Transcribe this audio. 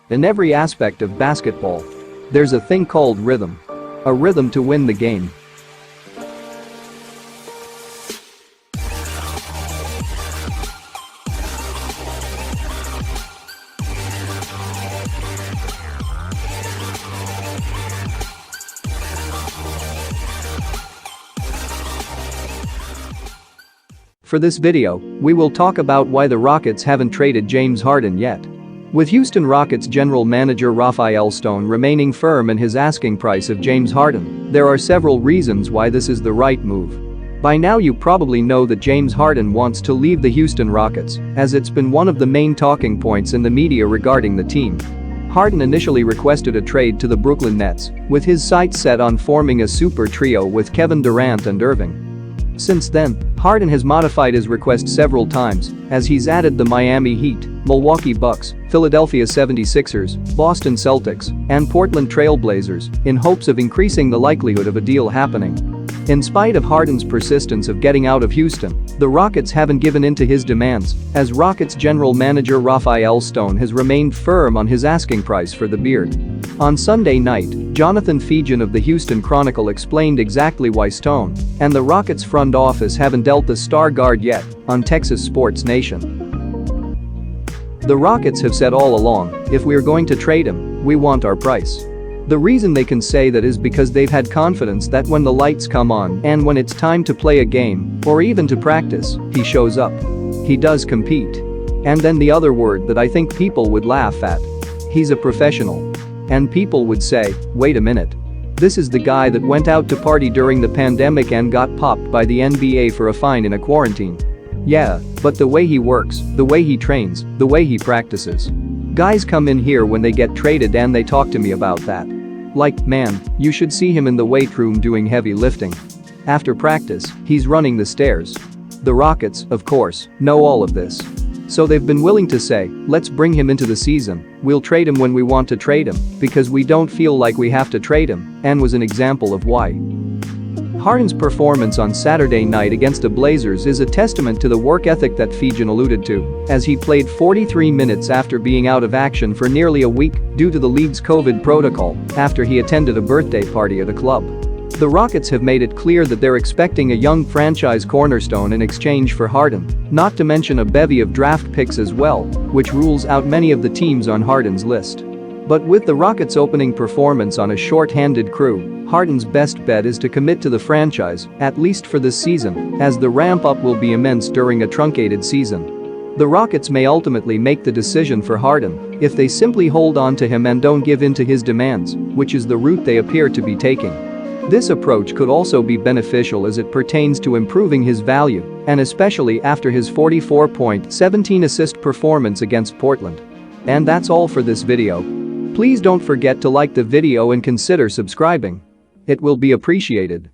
In every aspect of basketball, there's a thing called rhythm. A rhythm to win the game. For this video, we will talk about why the Rockets haven't traded James Harden yet. With Houston Rockets general manager Rafael Stone remaining firm in his asking price of James Harden, there are several reasons why this is the right move. By now you probably know that James Harden wants to leave the Houston Rockets, as it's been one of the main talking points in the media regarding the team. Harden initially requested a trade to the Brooklyn Nets, with his sights set on forming a super trio with Kevin Durant and Irving. Since then, Harden has modified his request several times, as he's added the Miami Heat, Milwaukee Bucks, Philadelphia 76ers, Boston Celtics, and Portland Trail Blazers, in hopes of increasing the likelihood of a deal happening. In spite of Harden's persistence of getting out of Houston, the Rockets haven't given in to his demands, as Rockets general manager Rafael Stone has remained firm on his asking price for the beard. On Sunday night, Jonathan Fegan of the Houston Chronicle explained exactly why Stone and the Rockets front office haven't dealt the star guard yet on Texas Sports Nation. The Rockets have said all along, if we're going to trade him, we want our price. The reason they can say that is because they've had confidence that when the lights come on and when it's time to play a game, or even to practice, he shows up. He does compete. And then the other word that I think people would laugh at. He's a professional. And people would say, wait a minute. This is the guy that went out to party during the pandemic and got popped by the NBA for a fine in a quarantine. Yeah, but the way he works, the way he trains, the way he practices. Guys come in here when they get traded and they talk to me about that. Like, man, you should see him in the weight room doing heavy lifting. After practice, he's running the stairs. The Rockets, of course, know all of this. So they've been willing to say, let's bring him into the season, we'll trade him when we want to trade him, because we don't feel like we have to trade him, and was an example of why. Harden's performance on Saturday night against the Blazers is a testament to the work ethic that Fegan alluded to, as he played 43 minutes after being out of action for nearly a week due to the league's COVID protocol after he attended a birthday party at a club. The Rockets have made it clear that they're expecting a young franchise cornerstone in exchange for Harden, not to mention a bevy of draft picks as well, which rules out many of the teams on Harden's list. But with the Rockets' opening performance on a short-handed crew, Harden's best bet is to commit to the franchise, at least for this season, as the ramp-up will be immense during a truncated season. The Rockets may ultimately make the decision for Harden if they simply hold on to him and don't give in to his demands, which is the route they appear to be taking. This approach could also be beneficial as it pertains to improving his value, and especially after his 44-point, 17-assist performance against Portland. And that's all for this video. Please don't forget to like the video and consider subscribing. It will be appreciated.